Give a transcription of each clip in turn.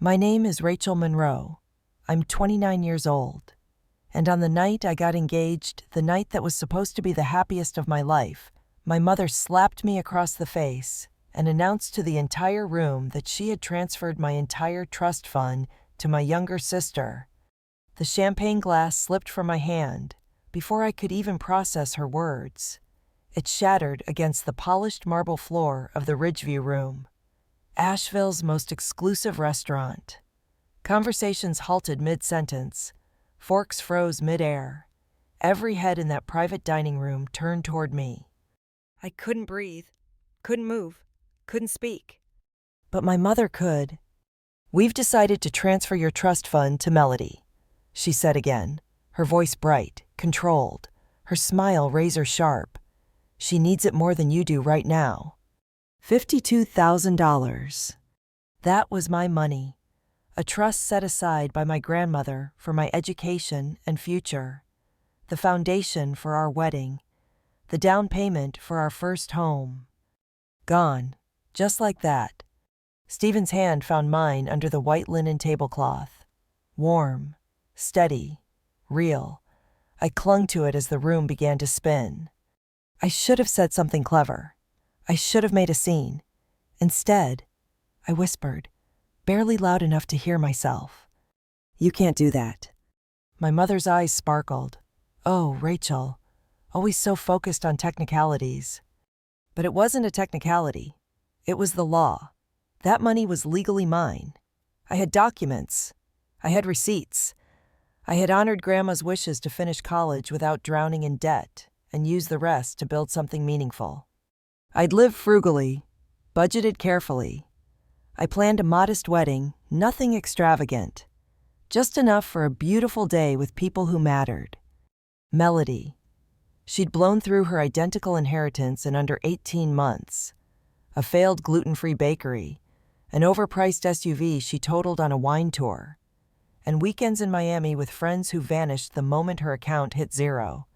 My name is Rachel Monroe. I'm 29 years old. And on the night I got engaged, the night that was supposed to be the happiest of my life, my mother slapped me across the face and announced to the entire room that she had transferred my entire trust fund to my younger sister. The champagne glass slipped from my hand before I could even process her words. It shattered against the polished marble floor of the Ridgeview Room, Asheville's most exclusive restaurant. Conversations halted mid-sentence. Forks froze mid-air. Every head in that private dining room turned toward me. I couldn't breathe, couldn't move, couldn't speak. But my mother could. "We've decided to transfer your trust fund to Melody," she said again, her voice bright, controlled, her smile razor-sharp. "She needs it more than you do right now." $52,000. That was my money. A trust set aside by my grandmother for my education and future. The foundation for our wedding. The down payment for our first home. Gone, just like that. Stephen's hand found mine under the white linen tablecloth. Warm, steady, real. I clung to it as the room began to spin. I should have said something clever. I should have made a scene. Instead, I whispered, barely loud enough to hear myself. "You can't do that." My mother's eyes sparkled. "Oh, Rachel, always so focused on technicalities." But it wasn't a technicality. It was the law. That money was legally mine. I had documents. I had receipts. I had honored Grandma's wishes to finish college without drowning in debt and use the rest to build something meaningful. I'd lived frugally, budgeted carefully. I planned a modest wedding, nothing extravagant. Just enough for a beautiful day with people who mattered. Melody. She'd blown through her identical inheritance in under 18 months. A failed gluten-free bakery, an overpriced SUV she totaled on a wine tour, and weekends in Miami with friends who vanished the moment her account hit zero.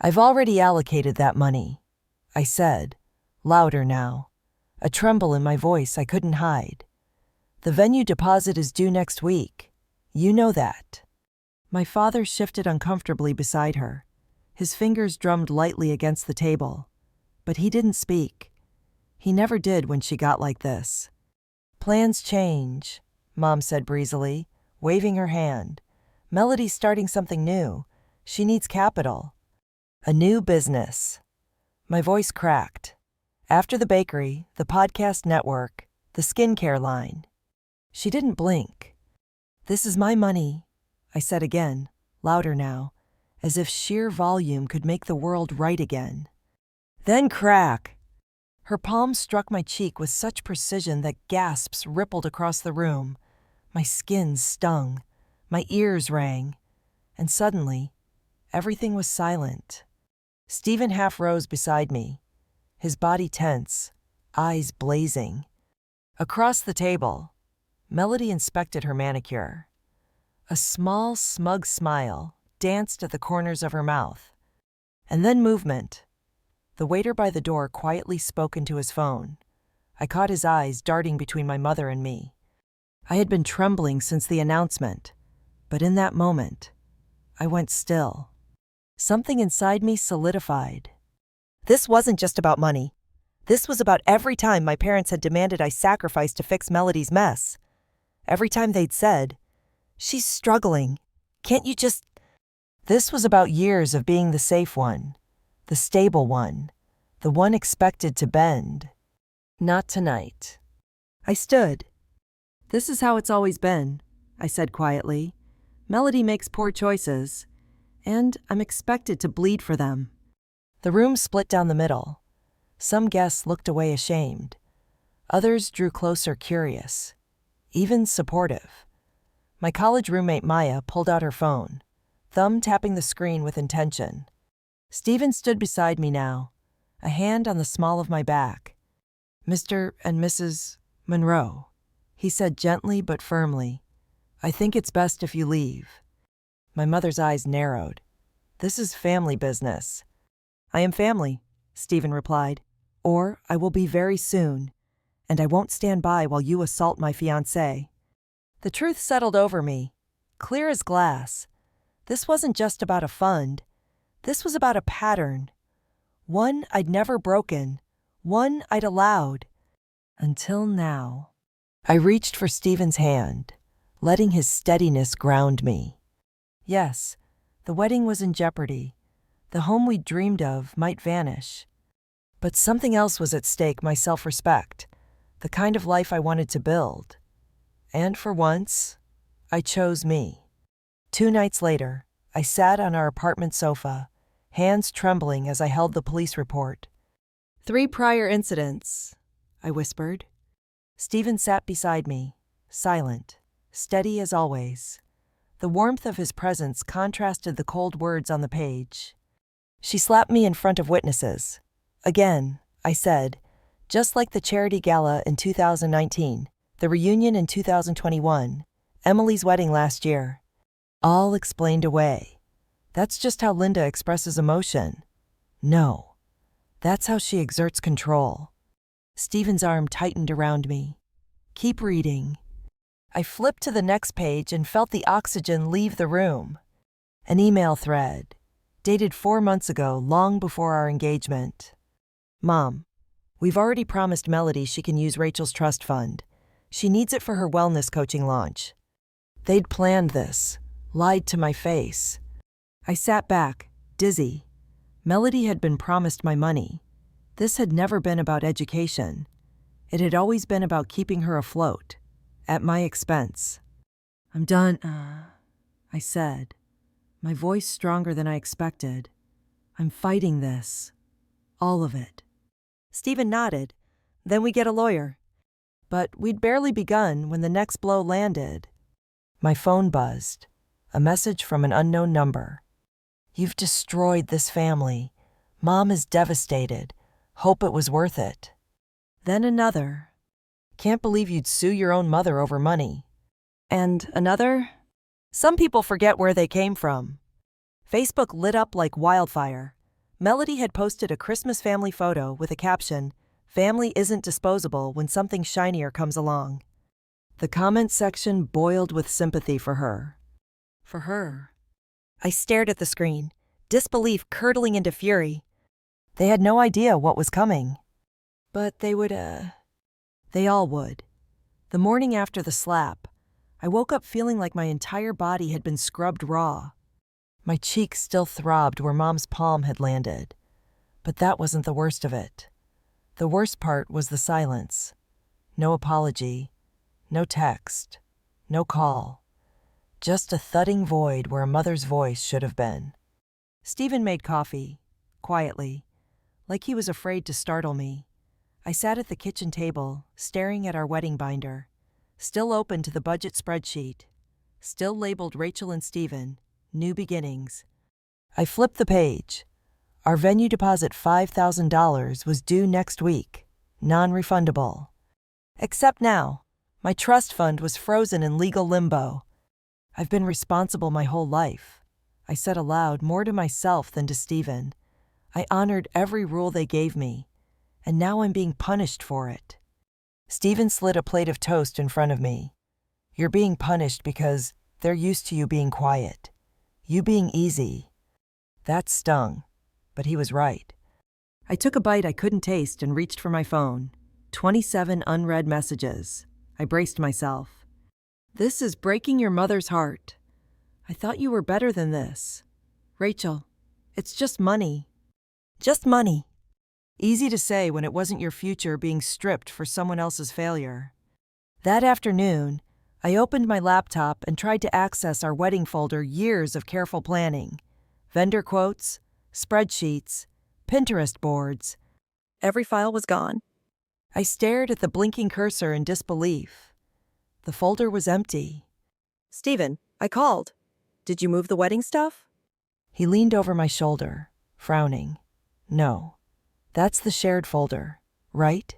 "I've already allocated that money," I said, louder now, a tremble in my voice I couldn't hide. "The venue deposit is due next week. You know that." My father shifted uncomfortably beside her. His fingers drummed lightly against the table, but he didn't speak. He never did when she got like this. "Plans change," Mom said breezily, waving her hand. "Melody's starting something new. She needs capital. A new business." My voice cracked. After the bakery, the podcast network, the skincare line. She didn't blink. "This is my money," I said again, louder now, as if sheer volume could make the world right again. Then crack! Her palm struck my cheek with such precision that gasps rippled across the room. My skin stung, my ears rang, and suddenly, everything was silent. Stephen half rose beside me, his body tense, eyes blazing. Across the table, Melody inspected her manicure. A small, smug smile danced at the corners of her mouth. And then movement. The waiter by the door quietly spoke into his phone. I caught his eyes darting between my mother and me. I had been trembling since the announcement, but in that moment, I went still. Something inside me solidified. This wasn't just about money. This was about every time my parents had demanded I sacrifice to fix Melody's mess. Every time they'd said, "She's struggling. Can't you just..." This was about years of being the safe one, the stable one, the one expected to bend. Not tonight. I stood. "This is how it's always been," I said quietly. "Melody makes poor choices, and I'm expected to bleed for them." The room split down the middle. Some guests looked away ashamed. Others drew closer curious, even supportive. My college roommate Maya pulled out her phone, thumb tapping the screen with intention. Stephen stood beside me now, a hand on the small of my back. "Mr. and Mrs. Monroe," he said gently but firmly, "I think it's best if you leave." My mother's eyes narrowed. "This is family business." "I am family," Stephen replied, "or I will be very soon, and I won't stand by while you assault my fiancé." The truth settled over me, clear as glass. This wasn't just about a fund. This was about a pattern. One I'd never broken. One I'd allowed. Until now. I reached for Stephen's hand, letting his steadiness ground me. Yes, the wedding was in jeopardy. The home we'd dreamed of might vanish. But something else was at stake, my self-respect, the kind of life I wanted to build. And for once, I chose me. 2 nights later, I sat on our apartment sofa, hands trembling as I held the police report. 3 prior incidents, I whispered. Stephen sat beside me, silent, steady as always. The warmth of his presence contrasted the cold words on the page. She slapped me in front of witnesses. Again, I said, just like the charity gala in 2019, the reunion in 2021, Emily's wedding last year. All explained away. That's just how Linda expresses emotion. No, that's how she exerts control. Stephen's arm tightened around me. Keep reading. I flipped to the next page and felt the oxygen leave the room. An email thread, dated 4 months ago, long before our engagement. Mom, we've already promised Melody she can use Rachel's trust fund. She needs it for her wellness coaching launch. They'd planned this, lied to my face. I sat back, dizzy. Melody had been promised my money. This had never been about education. It had always been about keeping her afloat, at my expense. I'm done, I said, my voice stronger than I expected. I'm fighting this. All of it. Stephen nodded. Then we get a lawyer. But we'd barely begun when the next blow landed. My phone buzzed. A message from an unknown number. You've destroyed this family. Mom is devastated. Hope it was worth it. Then another. Can't believe you'd sue your own mother over money. And another? Some people forget where they came from. Facebook lit up like wildfire. Melody had posted a Christmas family photo with a caption, "Family isn't disposable when something shinier comes along." The comment section boiled with sympathy for her. For her. I stared at the screen, disbelief curdling into fury. They had no idea what was coming. But they all would. The morning after the slap, I woke up feeling like my entire body had been scrubbed raw. My cheeks still throbbed where Mom's palm had landed. But that wasn't the worst of it. The worst part was the silence. No apology, no text, no call. Just a thudding void where a mother's voice should have been. Stephen made coffee, quietly, like he was afraid to startle me. I sat at the kitchen table, staring at our wedding binder, still open to the budget spreadsheet, still labeled Rachel and Stephen, New Beginnings. I flipped the page. Our venue deposit $5,000 was due next week, non-refundable. Except now, my trust fund was frozen in legal limbo. I've been responsible my whole life. I said aloud, more to myself than to Stephen. I honored every rule they gave me, and now I'm being punished for it. Stephen slid a plate of toast in front of me. You're being punished because they're used to you being quiet. You being easy. That stung, but he was right. I took a bite I couldn't taste and reached for my phone. 27 unread messages. I braced myself. This is breaking your mother's heart. I thought you were better than this. Rachel, it's just money. Just money. Easy to say when it wasn't your future being stripped for someone else's failure. That afternoon, I opened my laptop and tried to access our wedding folder. Years of careful planning. Vendor quotes, spreadsheets, Pinterest boards. Every file was gone. I stared at the blinking cursor in disbelief. The folder was empty. Stephen, I called. Did you move the wedding stuff? He leaned over my shoulder, frowning. No, that's the shared folder, right?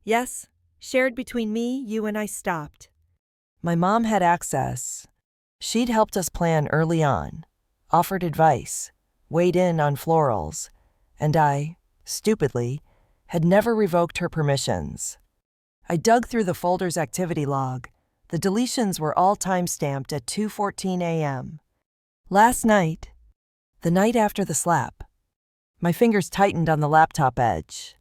Yes, shared between me, you, and I stopped. My mom had access. She'd helped us plan early on, offered advice, weighed in on florals, and I, stupidly, had never revoked her permissions. I dug through the folder's activity log, The deletions were all time-stamped at 2:14 a.m. Last night, the night after the slap, my fingers tightened on the laptop edge.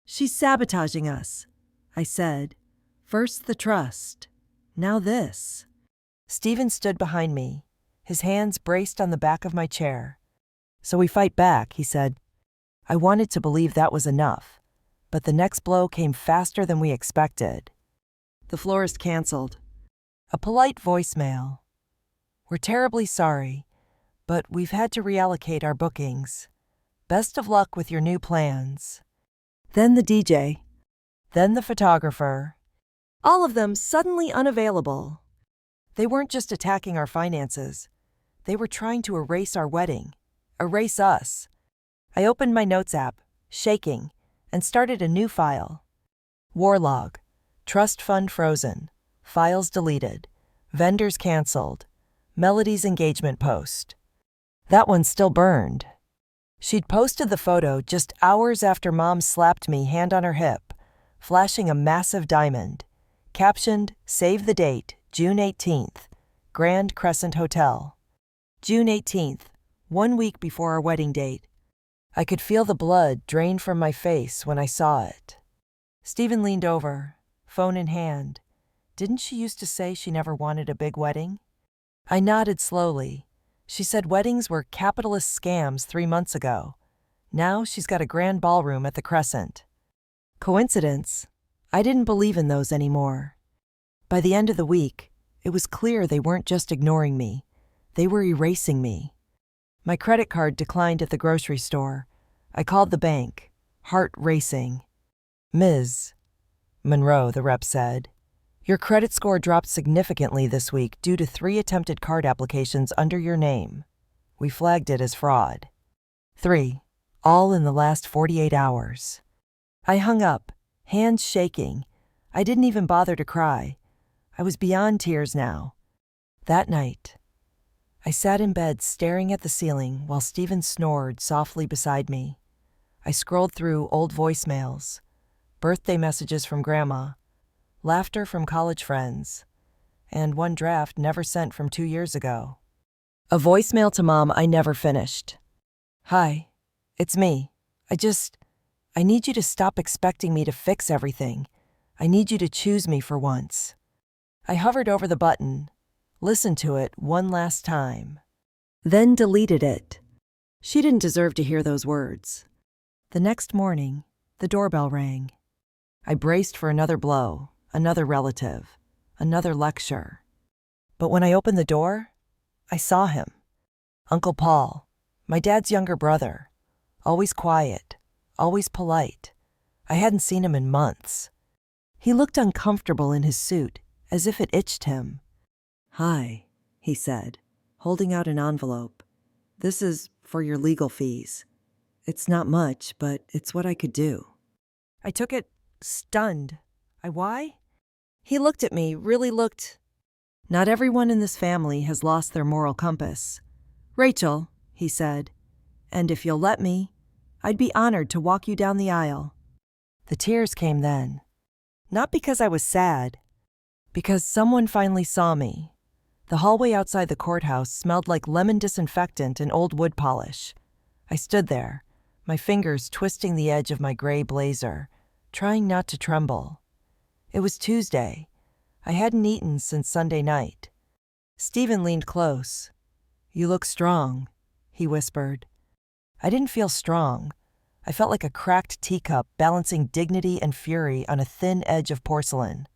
"She's sabotaging us," I said. "First the trust, now this." Stephen stood behind me, his hands braced on the back of my chair. "So we fight back," he said. I wanted to believe that was enough, but the next blow came faster than we expected. The florist canceled. A polite voicemail. "We're terribly sorry, but we've had to reallocate our bookings. Best of luck with your new plans." Then the DJ. Then the photographer. All of them suddenly unavailable. They weren't just attacking our finances. They were trying to erase our wedding. Erase us. I opened my notes app, shaking, and started a new file. War log. Trust fund frozen. Files deleted. Vendors canceled. Melody's engagement post. That one still burned. She'd posted the photo just hours after Mom slapped me, hand on her hip, flashing a massive diamond. Captioned, "Save the date, June 18th, Grand Crescent Hotel." June 18th, 1 week before our wedding date. I could feel the blood drain from my face when I saw it. Stephen leaned over, phone in hand. "Didn't she used to say she never wanted a big wedding?" I nodded slowly. She said weddings were capitalist scams 3 months ago. Now she's got a grand ballroom at the Crescent. Coincidence? I didn't believe in those anymore. By the end of the week, it was clear they weren't just ignoring me. They were erasing me. My credit card declined at the grocery store. I called the bank, heart racing. "Ms. Monroe," the rep said, "your credit score dropped significantly this week due to 3 attempted card applications under your name. We flagged it as fraud." 3, all in the last 48 hours. I hung up, hands shaking. I didn't even bother to cry. I was beyond tears now. That night, I sat in bed staring at the ceiling while Stephen snored softly beside me. I scrolled through old voicemails, birthday messages from Grandma, laughter from college friends, and one draft never sent from 2 years ago. A voicemail to Mom I never finished. "Hi, it's me. I need you to stop expecting me to fix everything. I need you to choose me for once." I hovered over the button, listened to it one last time, then deleted it. She didn't deserve to hear those words. The next morning, the doorbell rang. I braced for another blow, another relative, another lecture. But when I opened the door, I saw him. Uncle Paul, my dad's younger brother, always quiet, always polite. I hadn't seen him in months. He looked uncomfortable in his suit, as if it itched him. "Hi," he said, holding out an envelope. "This is for your legal fees. It's not much, but it's what I could do." I took it, stunned. Why? He looked at me, really looked. "Not everyone in this family has lost their moral compass. Rachel," he said, "and if you'll let me, I'd be honored to walk you down the aisle." The tears came then. Not because I was sad, because someone finally saw me. The hallway outside the courthouse smelled like lemon disinfectant and old wood polish. I stood there, my fingers twisting the edge of my gray blazer, trying not to tremble. It was Tuesday. I hadn't eaten since Sunday night. Stephen leaned close. "You look strong," he whispered. I didn't feel strong. I felt like a cracked teacup balancing dignity and fury on a thin edge of porcelain.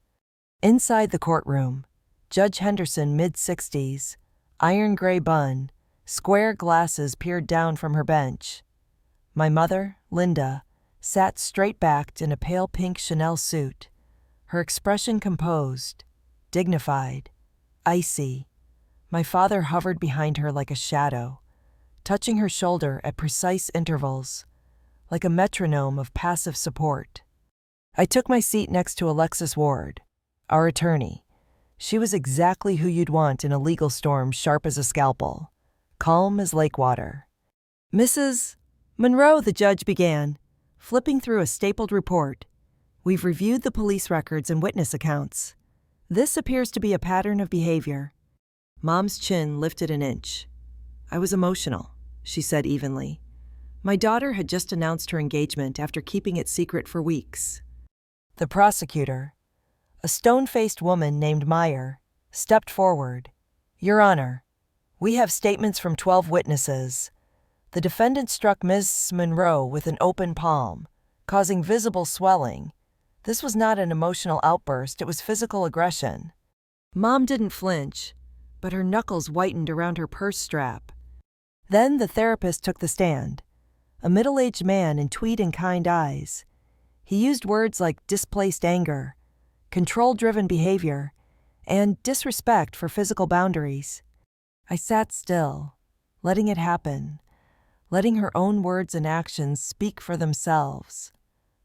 Inside the courtroom, Judge Henderson, mid-60s, iron gray bun, square glasses peered down from her bench. My mother, Linda, sat straight-backed in a pale pink Chanel suit, her expression composed, dignified, icy. My father hovered behind her like a shadow, touching her shoulder at precise intervals, like a metronome of passive support. I took my seat next to Alexis Ward, our attorney. She was exactly who you'd want in a legal storm, sharp as a scalpel, calm as lake water. "Mrs. Monroe," the judge began, flipping through a stapled report. "We've reviewed the police records and witness accounts. This appears to be a pattern of behavior. Mom's chin lifted an inch. I was emotional, she said evenly. My daughter had just announced her engagement after keeping it secret for weeks. The prosecutor, a stone-faced woman named Meyer, stepped forward. Your Honor, we have statements from 12 witnesses. The defendant struck Ms. Monroe with an open palm, causing visible swelling. This was not an emotional outburst, it was physical aggression. Mom didn't flinch, but her knuckles whitened around her purse strap. Then the therapist took the stand, a middle-aged man in tweed and kind eyes. He used words like displaced anger, control-driven behavior, and disrespect for physical boundaries. I sat still, letting it happen, letting her own words and actions speak for themselves.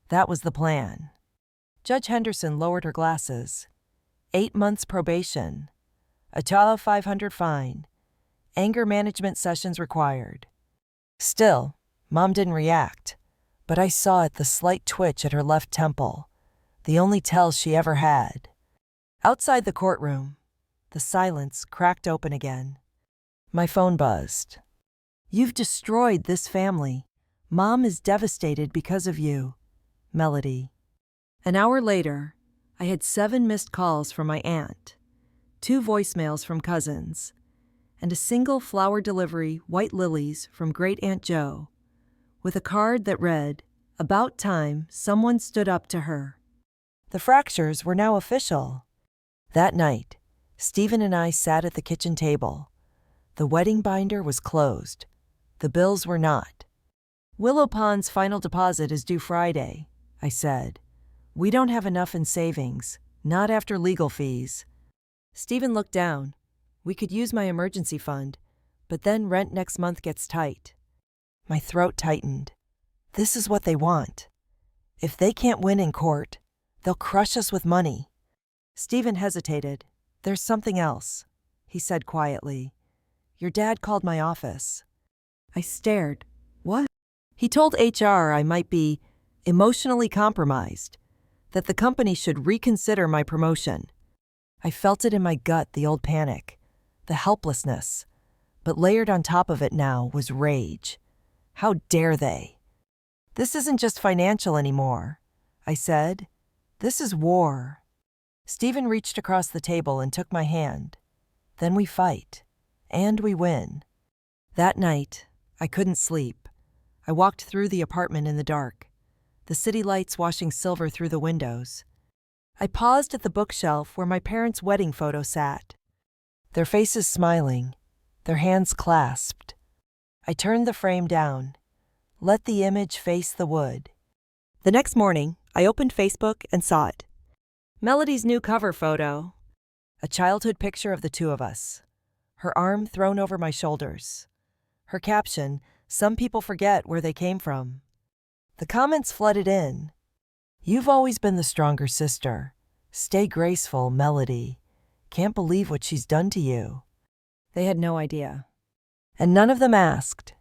That was the plan. Judge Henderson lowered her glasses. 8 months probation. A $500 fine. Anger management sessions required. Still, Mom didn't react, but I saw the slight twitch at her left temple, the only tell she ever had. Outside the courtroom, the silence cracked open again. My phone buzzed. You've destroyed this family. Mom is devastated because of you. Melody. An hour later, I had 7 missed calls from my aunt, 2 voicemails from cousins, and a single flower delivery, white lilies, from Great-Aunt Jo, with a card that read, "About time someone stood up to her." The fractures were now official. That night, Stephen and I sat at the kitchen table. The wedding binder was closed. The bills were not. Willow Pond's final deposit is due Friday, I said. We don't have enough in savings, not after legal fees. Stephen looked down. We could use my emergency fund, but then rent next month gets tight. My throat tightened. This is what they want. If they can't win in court, they'll crush us with money. Stephen hesitated. There's something else, he said quietly. Your dad called my office. I stared. What? He told HR I might be emotionally compromised, that the company should reconsider my promotion. I felt it in my gut, the old panic, the helplessness, but layered on top of it now was rage. How dare they? This isn't just financial anymore, I said. This is war. Stephen reached across the table and took my hand. Then we fight, and we win. That night, I couldn't sleep. I walked through the apartment in the dark, the city lights washing silver through the windows. I paused at the bookshelf where my parents' wedding photo sat, their faces smiling, their hands clasped. I turned the frame down, let the image face the wood. The next morning, I opened Facebook and saw it. Melody's new cover photo, a childhood picture of the two of us, her arm thrown over my shoulders. Her caption, "Some people forget where they came from." The comments flooded in. You've always been the stronger sister. Stay graceful, Melody. Can't believe what she's done to you. They had no idea. And none of them asked.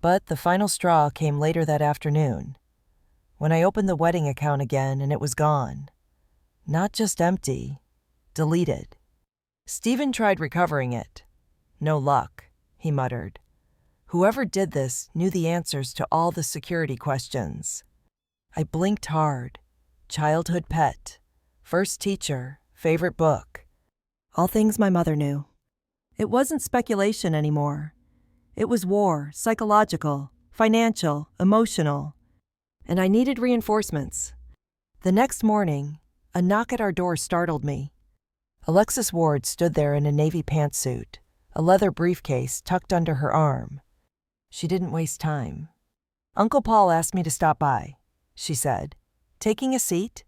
But the final straw came later that afternoon, when I opened the wedding account again and it was gone. Not just empty, deleted. Stephen tried recovering it. No luck, he muttered. Whoever did this knew the answers to all the security questions. I blinked hard. Childhood pet, first teacher, favorite book. All things my mother knew. It wasn't speculation anymore. It was war, psychological, financial, emotional. And I needed reinforcements. The next morning, a knock at our door startled me. Alexis Ward stood there in a navy pantsuit, a leather briefcase tucked under her arm. She didn't waste time. Uncle Paul asked me to stop by, she said. Taking a seat?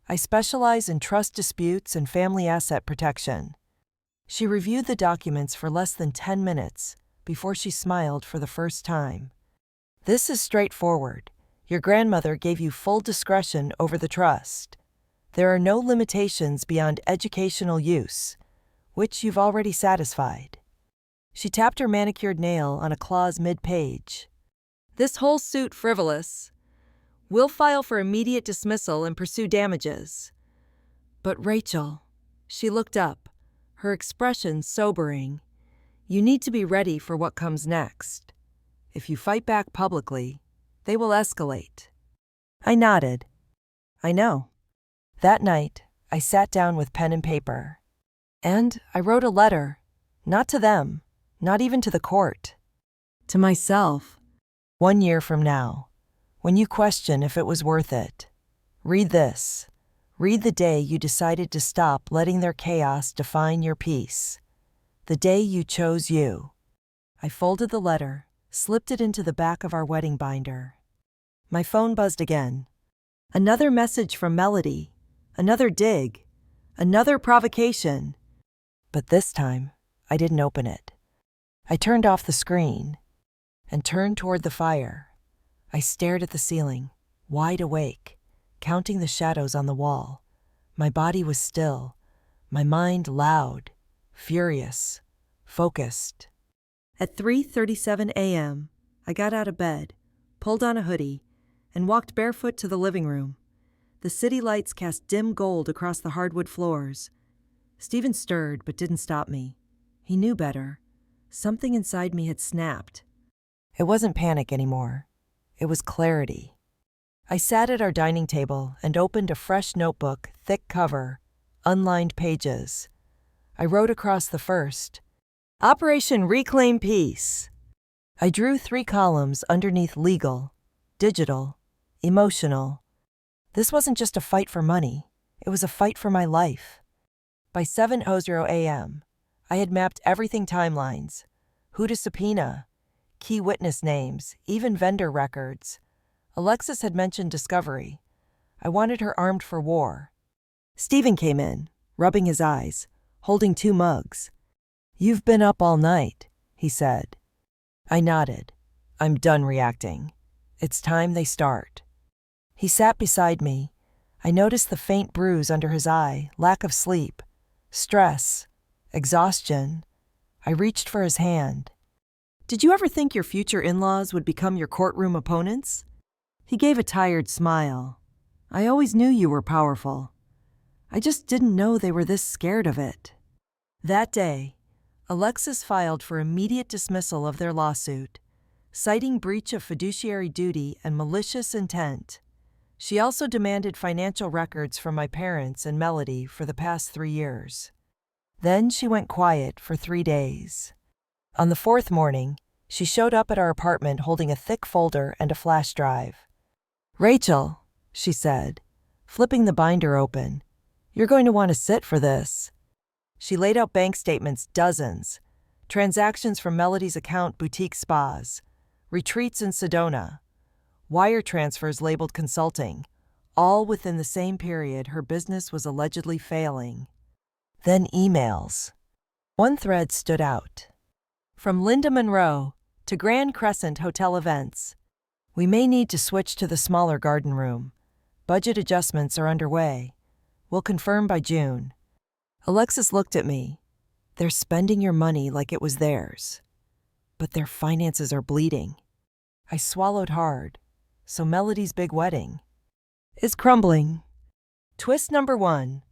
I specialize in trust disputes and family asset protection. She reviewed the documents for less than 10 minutes before she smiled for the first time. This is straightforward. Your grandmother gave you full discretion over the trust. There are no limitations beyond educational use, which you've already satisfied. She tapped her manicured nail on a clause mid-page. This whole suit frivolous. We'll file for immediate dismissal and pursue damages. But Rachel, She looked up, her expression sobering. You need to be ready for what comes next. If you fight back publicly, they will escalate. I nodded. I know. That night, I sat down with pen and paper. And I wrote a letter, not to them, not even to the court. To myself. 1 year from now, when you question if it was worth it, read this. Read the day you decided to stop letting their chaos define your peace. The day you chose you. I folded the letter, slipped it into the back of our wedding binder. My phone buzzed again. Another message from Melody, another dig, another provocation. But this time, I didn't open it. I turned off the screen and turned toward the fire. I stared at the ceiling, wide awake, counting the shadows on the wall. My body was still, my mind loud, furious, focused. At 3:37 a.m., I got out of bed, pulled on a hoodie, and walked barefoot to the living room. The city lights cast dim gold across the hardwood floors. Stephen stirred but didn't stop me. He knew better. Something inside me had snapped. It wasn't panic anymore. It was clarity. I sat at our dining table and opened a fresh notebook, thick cover, unlined pages. I wrote across the first, Operation Reclaim Peace. I drew 3 columns underneath legal, digital, emotional. This wasn't just a fight for money. It was a fight for my life. By 7:00 a.m., I had mapped everything: timelines, who to subpoena, key witness names, even vendor records. Alexis had mentioned discovery. I wanted her armed for war. Stephen came in, rubbing his eyes, holding 2 mugs. You've been up all night, he said. I nodded. I'm done reacting. It's time they start. He sat beside me. I noticed the faint bruise under his eye, lack of sleep, stress, exhaustion. I reached for his hand. Did you ever think your future in-laws would become your courtroom opponents? He gave a tired smile. I always knew you were powerful. I just didn't know they were this scared of it. That day, Alexis filed for immediate dismissal of their lawsuit, citing breach of fiduciary duty and malicious intent. She also demanded financial records from my parents and Melody for the past 3 years. Then she went quiet for 3 days. On the 4th morning, she showed up at our apartment holding a thick folder and a flash drive. Rachel, she said, flipping the binder open, you're going to want to sit for this. She laid out bank statements, dozens, transactions from Melody's account, boutique spas, retreats in Sedona, wire transfers labeled consulting, all within the same period her business was allegedly failing. Then emails. One thread stood out. From Linda Monroe to Grand Crescent Hotel events. We may need to switch to the smaller garden room. Budget adjustments are underway. We'll confirm by June. Alexis looked at me. They're spending your money like it was theirs. But their finances are bleeding. I swallowed hard. So Melody's big wedding is crumbling. Twist number 1.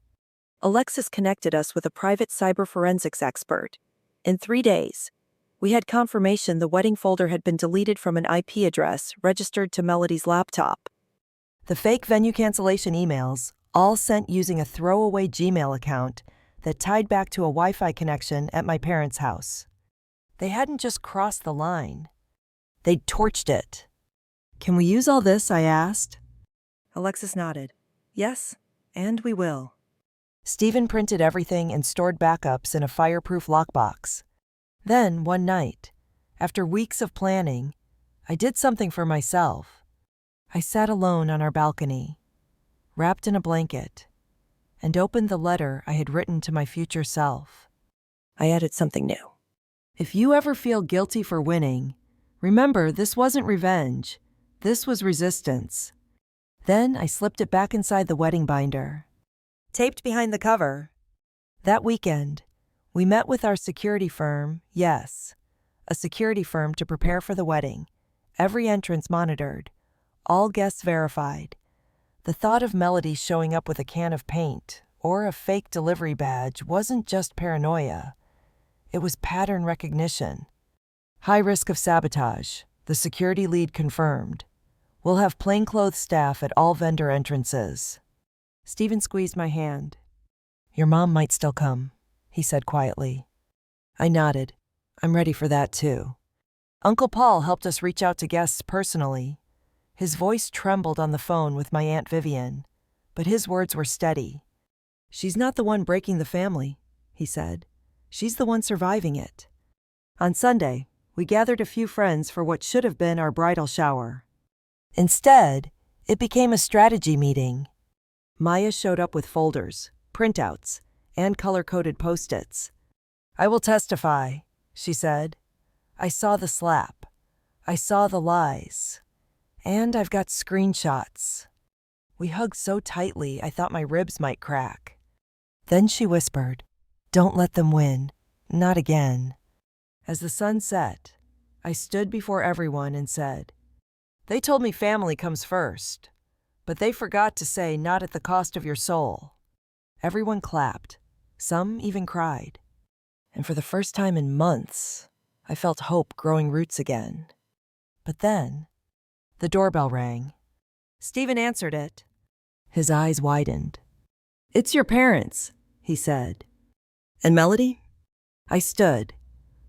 Alexis connected us with a private cyber forensics expert. In 3 days, we had confirmation the wedding folder had been deleted from an IP address registered to Melody's laptop. The fake venue cancellation emails, all sent using a throwaway Gmail account that tied back to a Wi-Fi connection at my parents' house. They hadn't just crossed the line. They'd torched it. Can we use all this? I asked. Alexis nodded. Yes, and we will. Stephen printed everything and stored backups in a fireproof lockbox. Then, one night, after weeks of planning, I did something for myself. I sat alone on our balcony, wrapped in a blanket, and opened the letter I had written to my future self. I added something new. If you ever feel guilty for winning, remember this wasn't revenge. This was resistance. Then I slipped it back inside the wedding binder. Taped behind the cover. That weekend, we met with our security firm, yes, a security firm to prepare for the wedding. Every entrance monitored, all guests verified. The thought of Melody showing up with a can of paint or a fake delivery badge wasn't just paranoia. It was pattern recognition. High risk of sabotage, the security lead confirmed. We'll have plainclothes staff at all vendor entrances. Stephen squeezed my hand. Your mom might still come, he said quietly. I nodded. I'm ready for that too. Uncle Paul helped us reach out to guests personally. His voice trembled on the phone with my Aunt Vivian, but his words were steady. She's not the one breaking the family, he said. She's the one surviving it. On Sunday, we gathered a few friends for what should have been our bridal shower. Instead, it became a strategy meeting. Maya showed up with folders, printouts, and color-coded Post-its. I will testify, she said. I saw the slap. I saw the lies. And I've got screenshots. We hugged so tightly I thought my ribs might crack. Then she whispered, Don't let them win. Not again. As the sun set, I stood before everyone and said, They told me family comes first, but they forgot to say not at the cost of your soul. Everyone clapped. Some even cried. And for the first time in months, I felt hope growing roots again. But then, the doorbell rang. Stephen answered it. His eyes widened. It's your parents, he said. And Melody? I stood.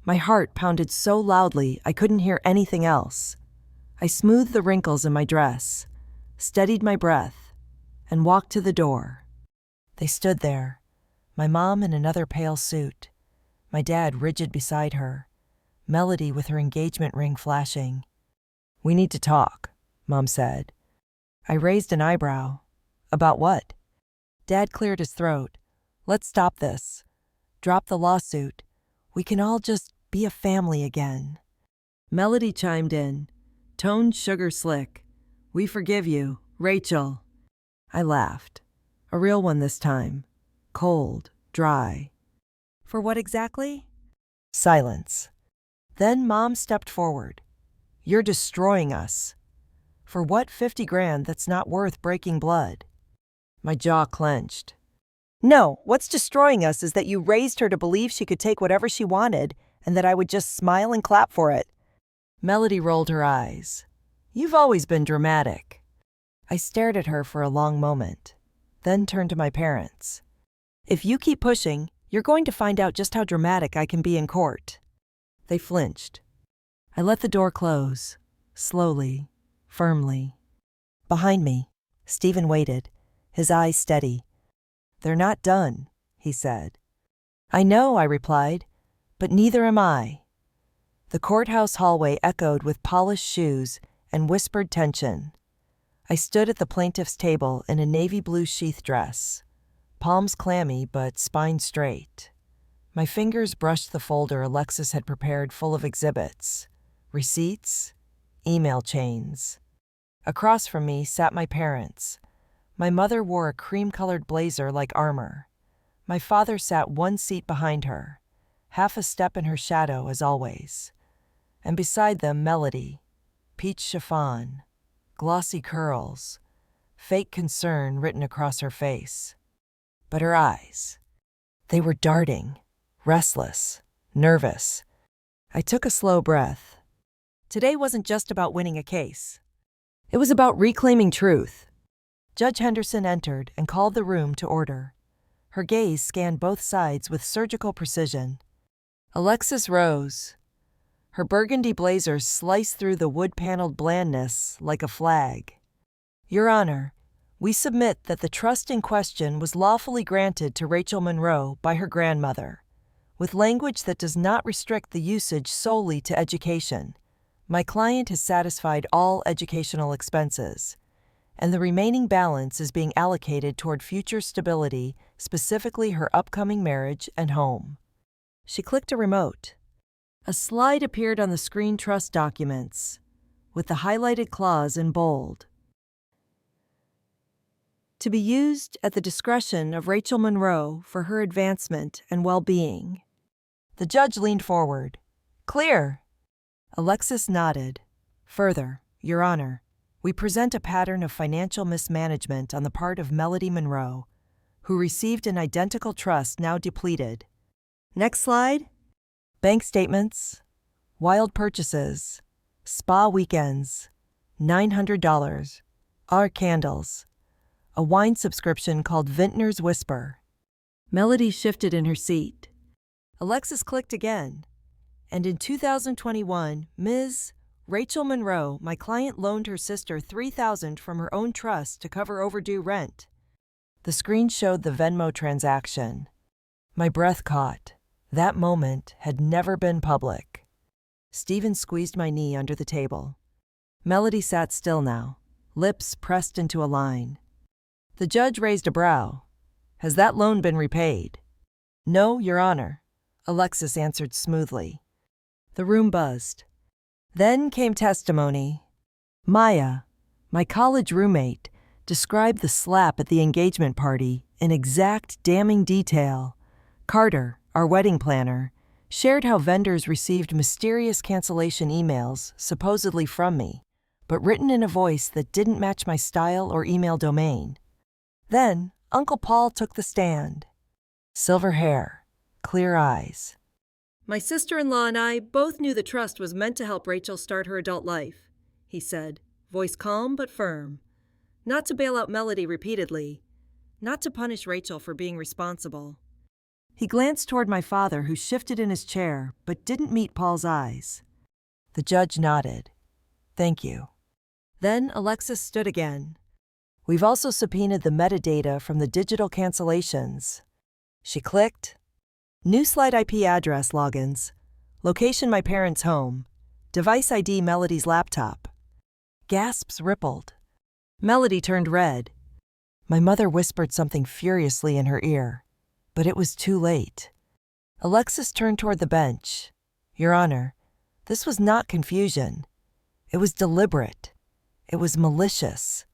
My heart pounded so loudly I couldn't hear anything else. I smoothed the wrinkles in my dress, steadied my breath, and walked to the door. They stood there, my mom in another pale suit, my dad rigid beside her, Melody with her engagement ring flashing. We need to talk, Mom said. I raised an eyebrow. About what? Dad cleared his throat. Let's stop this. Drop the lawsuit. We can all just be a family again. Melody chimed in, toned sugar slick. We forgive you, Rachel. I laughed. A real one this time. Cold, dry. For what exactly? Silence. Then Mom stepped forward. You're destroying us. For what 50 grand that's not worth breaking blood? My jaw clenched. No, what's destroying us is that you raised her to believe she could take whatever she wanted and that I would just smile and clap for it. Melody rolled her eyes. You've always been dramatic. I stared at her for a long moment, then turned to my parents. If you keep pushing, you're going to find out just how dramatic I can be in court. They flinched. I let the door close, slowly, firmly. Behind me, Stephen waited, his eyes steady. They're not done, he said. I know, I replied, but neither am I. The courthouse hallway echoed with polished shoes and whispered tension. I stood at the plaintiff's table in a navy blue sheath dress, palms clammy but spine straight. My fingers brushed the folder Alexis had prepared full of exhibits, receipts, email chains. Across from me sat my parents. My mother wore a cream-colored blazer like armor. My father sat one seat behind her, half a step in her shadow as always. And beside them, Melody, peach chiffon, glossy curls, fake concern written across her face. But her eyes, they were darting, restless, nervous. I took a slow breath. Today wasn't just about winning a case. It was about reclaiming truth. Judge Henderson entered and called the room to order. Her gaze scanned both sides with surgical precision. Alexis rose. Her burgundy blazer sliced through the wood-paneled blandness like a flag. Your Honor, we submit that the trust in question was lawfully granted to Rachel Monroe by her grandmother, with language that does not restrict the usage solely to education. My client has satisfied all educational expenses, and the remaining balance is being allocated toward future stability, specifically her upcoming marriage and home. She clicked a remote. A slide appeared on the screen trust documents, with the highlighted clause in bold. To be used at the discretion of Rachel Monroe for her advancement and well-being. The judge leaned forward. Clear. Alexis nodded. Further, Your Honor, we present a pattern of financial mismanagement on the part of Melody Monroe, who received an identical trust now depleted. Next slide. Bank statements, wild purchases, spa weekends, $900, our candles, a wine subscription called Vintner's Whisper. Melody shifted in her seat. Alexis clicked again. And in 2021, Ms. Rachel Monroe, my client, loaned her sister $3,000 from her own trust to cover overdue rent. The screen showed the Venmo transaction. My breath caught. That moment had never been public. Stephen squeezed my knee under the table. Melody sat still now, lips pressed into a line. The judge raised a brow. Has that loan been repaid? No, Your Honor, Alexis answered smoothly. The room buzzed. Then came testimony. Maya, my college roommate, described the slap at the engagement party in exact damning detail. Carter, our wedding planner, shared how vendors received mysterious cancellation emails, supposedly from me, but written in a voice that didn't match my style or email domain. Then, Uncle Paul took the stand. Silver hair, clear eyes. My sister-in-law and I both knew the trust was meant to help Rachel start her adult life, he said, voice calm but firm. Not to bail out Melody repeatedly, not to punish Rachel for being responsible. He glanced toward my father, who shifted in his chair but didn't meet Paul's eyes. The judge nodded. Thank you. Then Alexis stood again. We've also subpoenaed the metadata from the digital cancellations. She clicked. New slide IP address logins. Location my parents' home. Device ID Melody's laptop. Gasps rippled. Melody turned red. My mother whispered something furiously in her ear, but it was too late. Alexis turned toward the bench. Your Honor, this was not confusion. It was deliberate. It was malicious.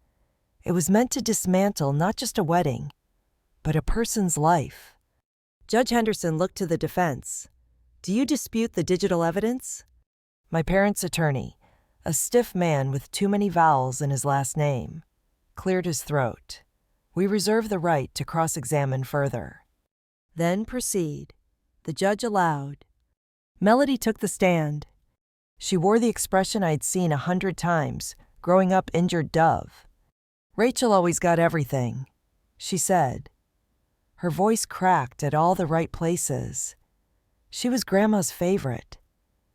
It was meant to dismantle not just a wedding, but a person's life. Judge Henderson looked to the defense. Do you dispute the digital evidence? My parents' attorney, a stiff man with too many vowels in his last name, cleared his throat. We reserve the right to cross-examine further. Then proceed, the judge allowed. Melody took the stand. She wore the expression I'd seen 100 times, growing up injured dove. Rachel always got everything, she said. Her voice cracked at all the right places. She was Grandma's favorite.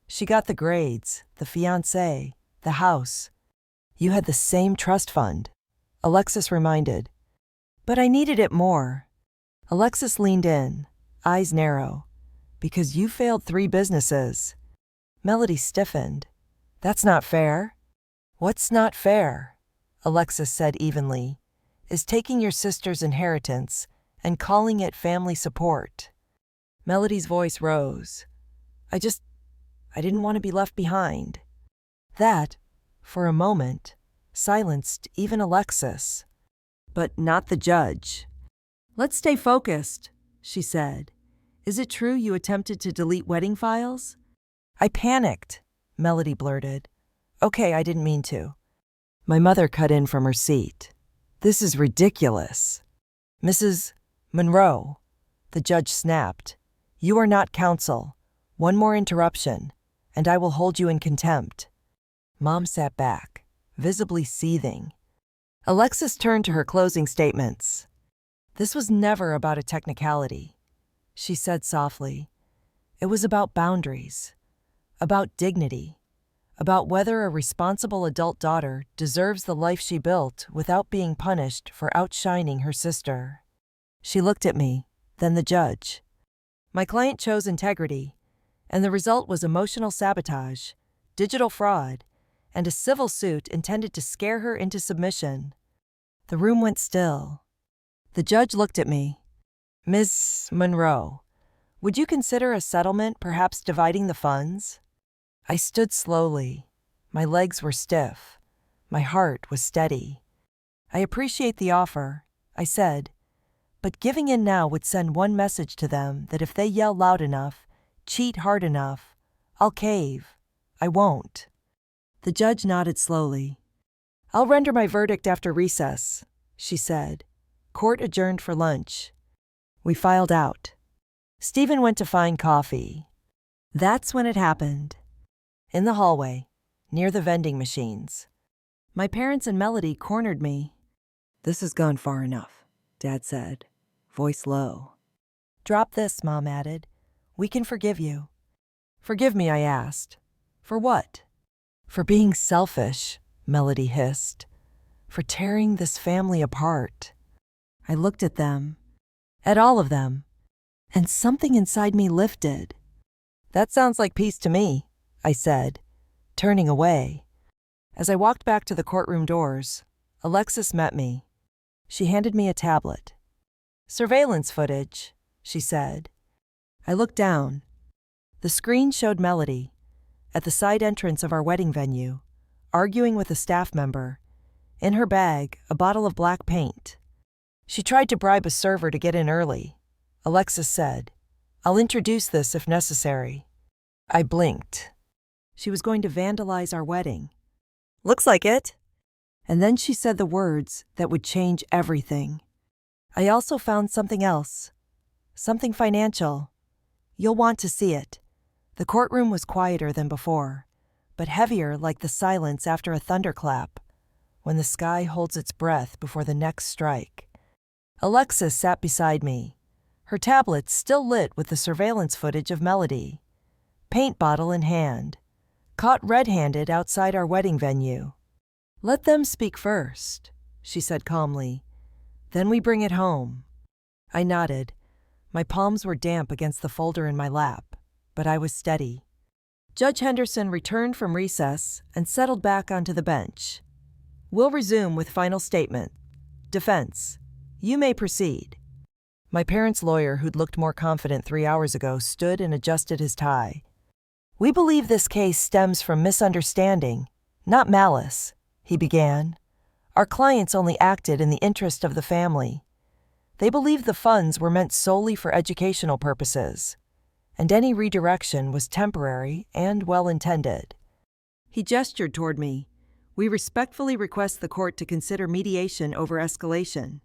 She got the grades, the fiancé, the house. You had the same trust fund, Alexis reminded. But I needed it more. Alexis leaned in, eyes narrow. Because you failed 3 businesses. Melody stiffened. That's not fair. What's not fair, Alexis said evenly, is taking your sister's inheritance and calling it family support. Melody's voice rose. I didn't want to be left behind. That, for a moment, silenced even Alexis. But not the judge. Let's stay focused, she said. Is it true you attempted to delete wedding files? I panicked, Melody blurted. Okay, I didn't mean to. My mother cut in from her seat. This is ridiculous. Mrs. Monroe, the judge snapped. You are not counsel. One more interruption, and I will hold you in contempt. Mom sat back, visibly seething. Alexis turned to her closing statements. This was never about a technicality, she said softly. It was about boundaries, about dignity, about whether a responsible adult daughter deserves the life she built without being punished for outshining her sister. She looked at me, then the judge. My client chose integrity, and the result was emotional sabotage, digital fraud, and a civil suit intended to scare her into submission. The room went still. The judge looked at me. Ms. Monroe, would you consider a settlement, perhaps dividing the funds? I stood slowly. My legs were stiff. My heart was steady. I appreciate the offer, I said, but giving in now would send one message to them that if they yell loud enough, cheat hard enough, I'll cave. I won't. The judge nodded slowly. I'll render my verdict after recess, she said. Court adjourned for lunch. We filed out. Stephen went to find coffee. That's when it happened. In the hallway, near the vending machines. My parents and Melody cornered me. "This has gone far enough," Dad said, voice low. "Drop this," Mom added. "We can forgive you." "Forgive me," I asked. "For what?" "For being selfish," Melody hissed. "For tearing this family apart." I looked at them, at all of them, and something inside me lifted. "That sounds like peace to me," I said, turning away. As I walked back to the courtroom doors, Alexis met me. She handed me a tablet. "Surveillance footage," she said. I looked down. The screen showed Melody, at the side entrance of our wedding venue, arguing with a staff member. In her bag, a bottle of black paint. "She tried to bribe a server to get in early," Alexis said. "I'll introduce this if necessary." I blinked. She was going to vandalize our wedding. "Looks like it." And then she said the words that would change everything. "I also found something else. Something financial. You'll want to see it." The courtroom was quieter than before, but heavier like the silence after a thunderclap, when the sky holds its breath before the next strike. Alexis sat beside me, her tablet still lit with the surveillance footage of Melody. Paint bottle in hand, caught red-handed outside our wedding venue. "Let them speak first," she said calmly. "Then we bring it home." I nodded. My palms were damp against the folder in my lap, but I was steady. Judge Henderson returned from recess and settled back onto the bench. "We'll resume with final statement. Defense, you may proceed." My parents' lawyer, who'd looked more confident 3 hours ago, stood and adjusted his tie. "We believe this case stems from misunderstanding, not malice," he began. "Our clients only acted in the interest of the family. They believed the funds were meant solely for educational purposes, and any redirection was temporary and well-intended." He gestured toward me. "We respectfully request the court to consider mediation over escalation."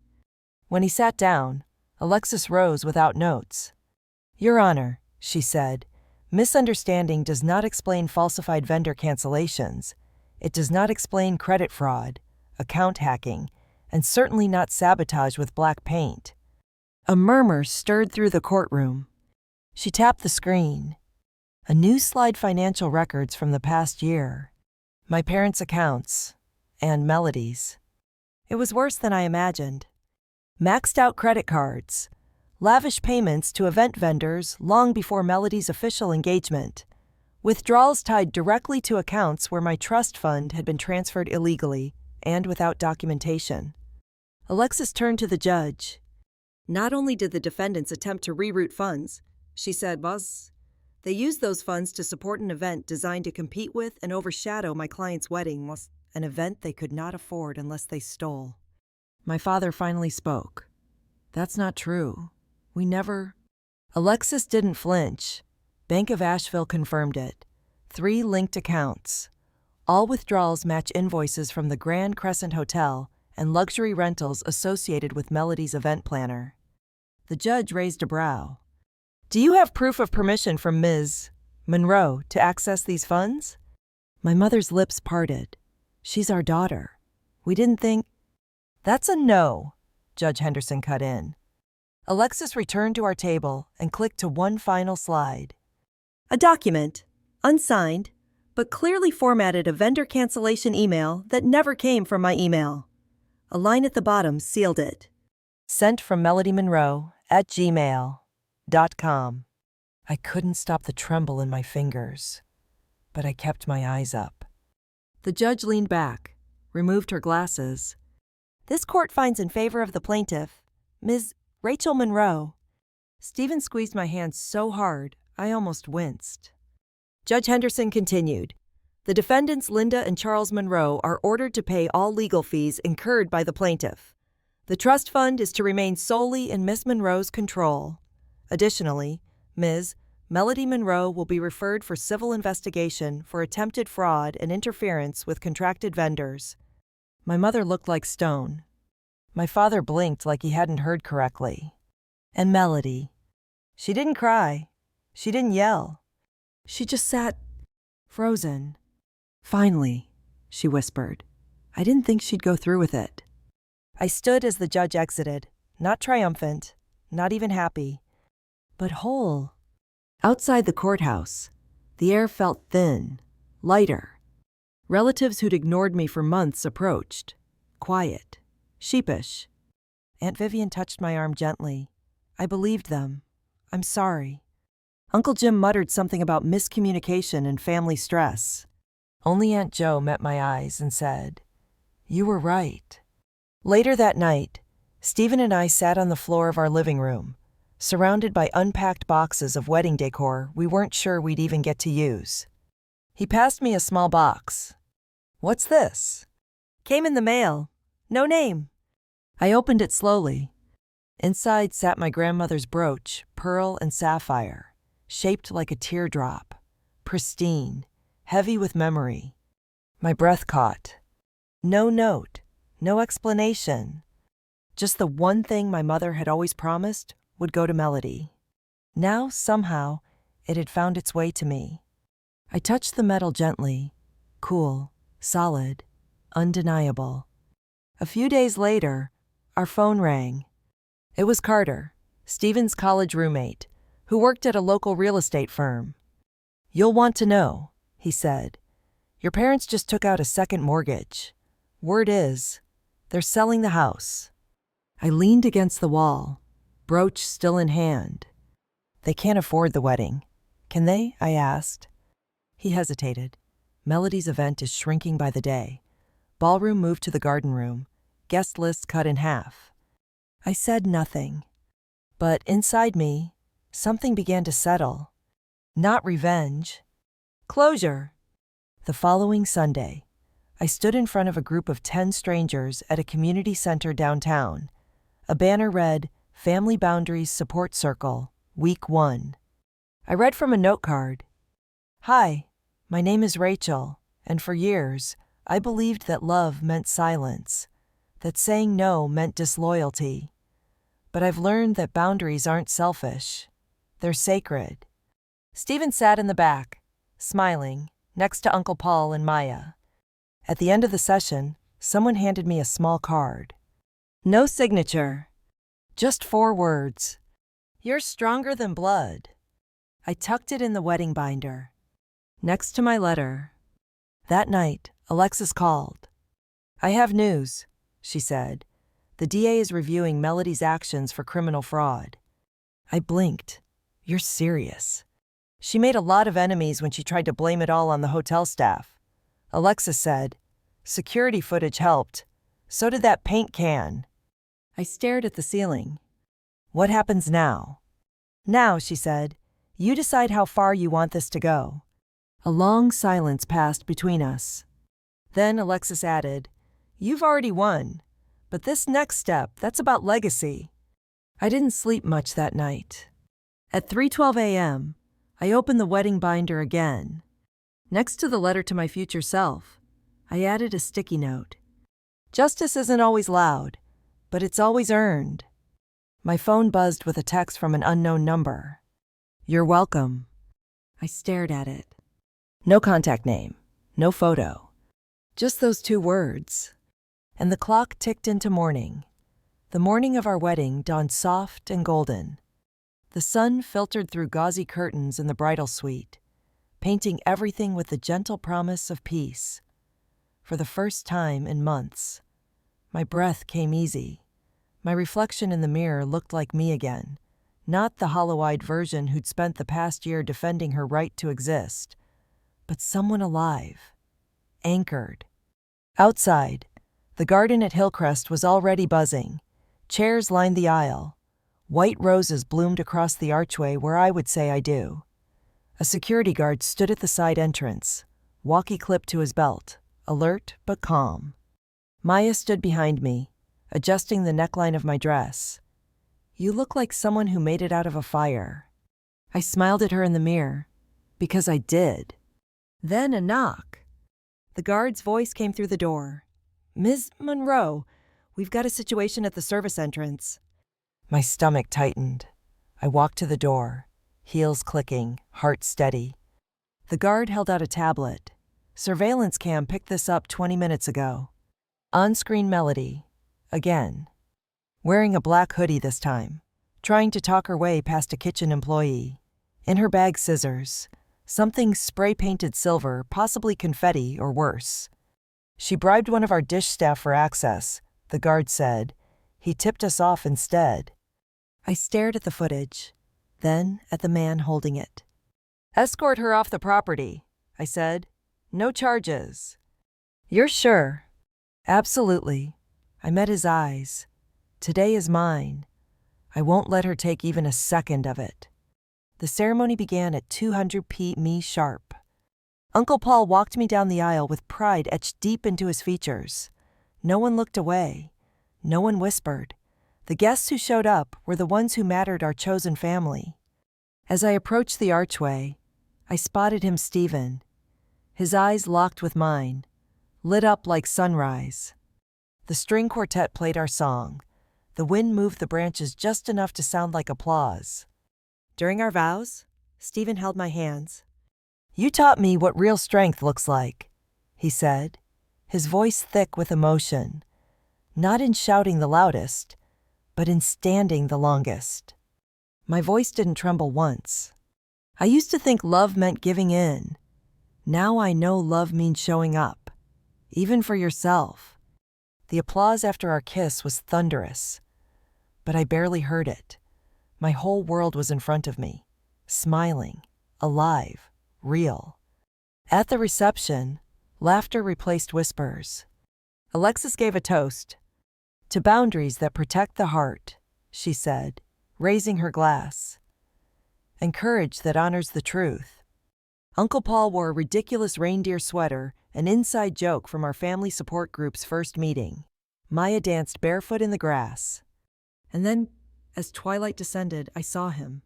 When he sat down, Alexis rose without notes. "Your Honor," she said, "misunderstanding does not explain falsified vendor cancellations. It does not explain credit fraud, account hacking, and certainly not sabotage with black paint." A murmur stirred through the courtroom. She tapped the screen. A new slide: financial records from the past year. My parents' accounts, and Melody's. It was worse than I imagined. Maxed out credit cards, lavish payments to event vendors long before Melody's official engagement, withdrawals tied directly to accounts where my trust fund had been transferred illegally and without documentation. Alexis turned to the judge. "Not only did the defendants attempt to reroute funds," she said, "boss, they used those funds to support an event designed to compete with and overshadow my client's wedding, an event they could not afford unless they stole." My father finally spoke. "That's not true. We never—" Alexis didn't flinch. Bank of Asheville confirmed it. 3 linked accounts. All withdrawals match invoices from the Grand Crescent Hotel and luxury rentals associated with Melody's event planner. The judge raised a brow. "Do you have proof of permission from Ms. Monroe to access these funds?" My mother's lips parted. "She's our daughter. We didn't think—" "That's a no," Judge Henderson cut in. Alexis returned to our table and clicked to one final slide. "A document, unsigned, but clearly formatted a vendor cancellation email that never came from my email. A line at the bottom sealed it. Sent from melodymonroe@gmail.com. I couldn't stop the tremble in my fingers, but I kept my eyes up. The judge leaned back, removed her glasses. "This court finds in favor of the plaintiff, Ms. Rachel Monroe." Stephen squeezed my hand so hard, I almost winced. Judge Henderson continued. "The defendants Linda and Charles Monroe are ordered to pay all legal fees incurred by the plaintiff. The trust fund is to remain solely in Miss Monroe's control. Additionally, Ms. Melody Monroe will be referred for civil investigation for attempted fraud and interference with contracted vendors." My mother looked like stone. My father blinked like he hadn't heard correctly. And Melody. She didn't cry. She didn't yell. She just sat frozen. Finally, she whispered. I didn't think she'd go through with it. I stood as the judge exited, not triumphant, not even happy, but whole. Outside the courthouse, the air felt thin, lighter. Relatives who'd ignored me for months approached, quiet, sheepish. Aunt Vivian touched my arm gently. I believed them. I'm sorry. Uncle Jim muttered something about miscommunication and family stress. Only Aunt Jo met my eyes and said, "You were right." Later that night, Stephen and I sat on the floor of our living room, surrounded by unpacked boxes of wedding decor we weren't sure we'd even get to use. He passed me a small box. "What's this?" "Came in the mail. No name." I opened it slowly. Inside sat my grandmother's brooch, pearl and sapphire, shaped like a teardrop, pristine, heavy with memory. My breath caught. No note, no explanation. Just the one thing my mother had always promised would go to Melody. Now, somehow, it had found its way to me. I touched the metal gently, cool, solid, undeniable. A few days later, our phone rang. It was Carter, Stephen's college roommate, who worked at a local real estate firm. "You'll want to know," he said. "Your parents just took out a second mortgage. Word is, they're selling the house." I leaned against the wall, brooch still in hand. "They can't afford the wedding, can they?" I asked. He hesitated. "Melody's event is shrinking by the day. Ballroom moved to the garden room, guest list cut in half." I said nothing. But inside me, something began to settle. Not revenge. Closure. The following Sunday, I stood in front of a group of 10 strangers at a community center downtown. A banner read, "Family Boundaries Support Circle, Week 1. I read from a note card. "Hi, my name is Rachel, and for years, I believed that love meant silence, that saying no meant disloyalty. But I've learned that boundaries aren't selfish. They're sacred." Stephen sat in the back, smiling, next to Uncle Paul and Maya. At the end of the session, someone handed me a small card. No signature. Just 4 words. "You're stronger than blood." I tucked it in the wedding binder, next to my letter. That night, Alexis called. "I have news," she said. "The DA is reviewing Melody's actions for criminal fraud." I blinked. "You're serious?" "She made a lot of enemies when she tried to blame it all on the hotel staff," Alexis said. "Security footage helped. So did that paint can." I stared at the ceiling. "What happens now?" "Now," she said, "you decide how far you want this to go." A long silence passed between us. Then Alexis added, "You've already won. But this next step, that's about legacy." I didn't sleep much that night. At 3:12 a.m., I opened the wedding binder again. Next to the letter to my future self, I added a sticky note. "Justice isn't always loud, but it's always earned." My phone buzzed with a text from an unknown number. "You're welcome." I stared at it. No contact name, no photo. Just those 2 words. And the clock ticked into morning. The morning of our wedding dawned soft and golden. The sun filtered through gauzy curtains in the bridal suite, painting everything with the gentle promise of peace. For the first time in months, my breath came easy. My reflection in the mirror looked like me again, not the hollow-eyed version who'd spent the past year defending her right to exist, but someone alive, anchored. Outside, the garden at Hillcrest was already buzzing. Chairs lined the aisle. White roses bloomed across the archway where I would say I do. A security guard stood at the side entrance, walkie clipped to his belt, alert but calm. Maya stood behind me, adjusting the neckline of my dress. "You look like someone who made it out of a fire." I smiled at her in the mirror, because I did. Then a knock. The guard's voice came through the door. "Ms. Monroe, We've got a situation at the service entrance. My stomach tightened. I walked to the door, heels clicking, heart steady. The guard held out a tablet. Surveillance cam picked this up 20 minutes ago. On-screen Melody. Again. Wearing a black hoodie this time. Trying to talk her way past a kitchen employee. In her bag, scissors. Something spray-painted silver, possibly confetti or worse. She bribed one of our dish staff for access, the guard said. He tipped us off instead. I stared at the footage, then at the man holding it. Escort her off the property, I said. No charges. You're sure? Absolutely. I met his eyes. Today is mine. I won't let her take even a second of it. The ceremony began at 200 p.m. sharp. Uncle Paul walked me down the aisle with pride etched deep into his features. No one looked away. No one whispered. The guests who showed up were the ones who mattered, our chosen family. As I approached the archway, I spotted him, Stephen. His eyes locked with mine, lit up like sunrise. The string quartet played our song. The wind moved the branches just enough to sound like applause. During our vows, Stephen held my hands. You taught me what real strength looks like, he said, his voice thick with emotion, not in shouting the loudest, but in standing the longest. My voice didn't tremble once. I used to think love meant giving in. Now I know love means showing up, even for yourself. The applause after our kiss was thunderous, but I barely heard it. My whole world was in front of me, smiling, alive, real. At the reception, laughter replaced whispers. Alexis gave a toast. To boundaries that protect the heart, she said, raising her glass. And courage that honors the truth. Uncle Paul wore a ridiculous reindeer sweater, an inside joke from our family support group's first meeting. Maya danced barefoot in the grass. And then, as twilight descended, I saw him,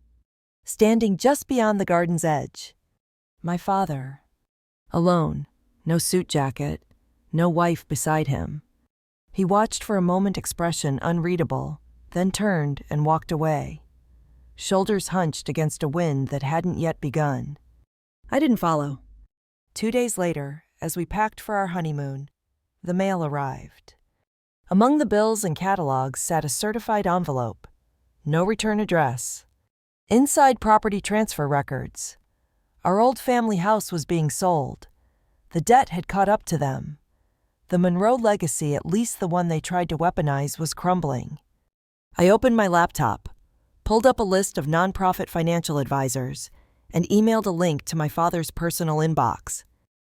standing just beyond the garden's edge. My father. Alone, no suit jacket, no wife beside him. He watched for a moment, expression unreadable, then turned and walked away, shoulders hunched against a wind that hadn't yet begun. I didn't follow. 2 days later, as we packed for our honeymoon, the mail arrived. Among the bills and catalogs sat a certified envelope. No return address. Inside, property transfer records. Our old family house was being sold. The debt had caught up to them. The Monroe legacy, at least the one they tried to weaponize, was crumbling. I opened my laptop, pulled up a list of nonprofit financial advisors, and emailed a link to my father's personal inbox.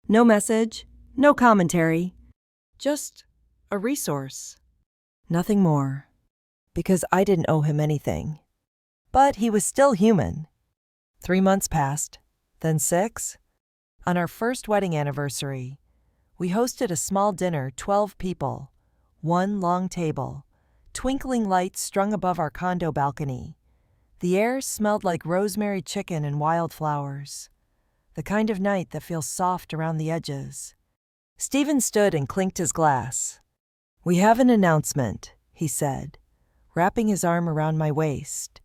No message, no commentary, just a resource. Nothing more, because I didn't owe him anything. But he was still human. 3 months passed, then 6. On our first wedding anniversary, we hosted a small dinner, 12 people, one long table, twinkling lights strung above our condo balcony. The air smelled like rosemary chicken and wildflowers, the kind of night that feels soft around the edges. Stephen stood and clinked his glass. We have an announcement, he said, wrapping his arm around my waist.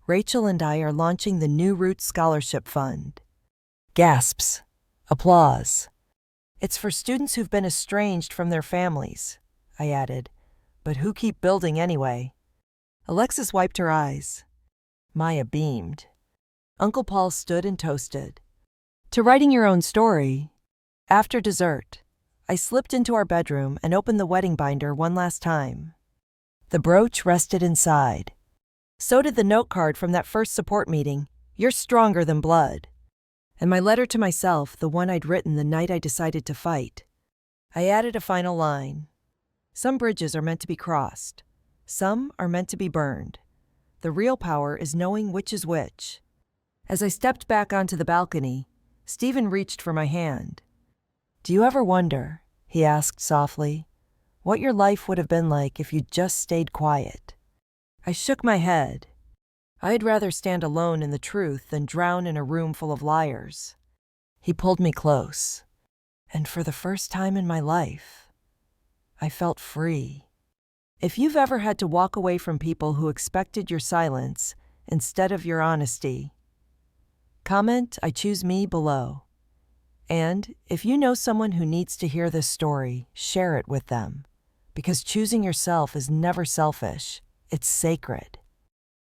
Rachel and I are launching the New Roots Scholarship Fund. Gasps. Applause. It's for students who've been estranged from their families, I added, but who keep building anyway. Alexis wiped her eyes. Maya beamed. Uncle Paul stood and toasted. To writing your own story. After dessert, I slipped into our bedroom and opened the wedding binder one last time. The brooch rested inside. So did the note card from that first support meeting. You're stronger than blood. And my letter to myself, the one I'd written the night I decided to fight. I added a final line. Some bridges are meant to be crossed. Some are meant to be burned. The real power is knowing which is which. As I stepped back onto the balcony, Stephen reached for my hand. Do you ever wonder, he asked softly, what your life would have been like if you'd just stayed quiet? I shook my head. I'd rather stand alone in the truth than drown in a room full of liars. He pulled me close, and for the first time in my life, I felt free. If you've ever had to walk away from people who expected your silence instead of your honesty, comment "I choose me" below. And if you know someone who needs to hear this story, share it with them. Because choosing yourself is never selfish, it's sacred.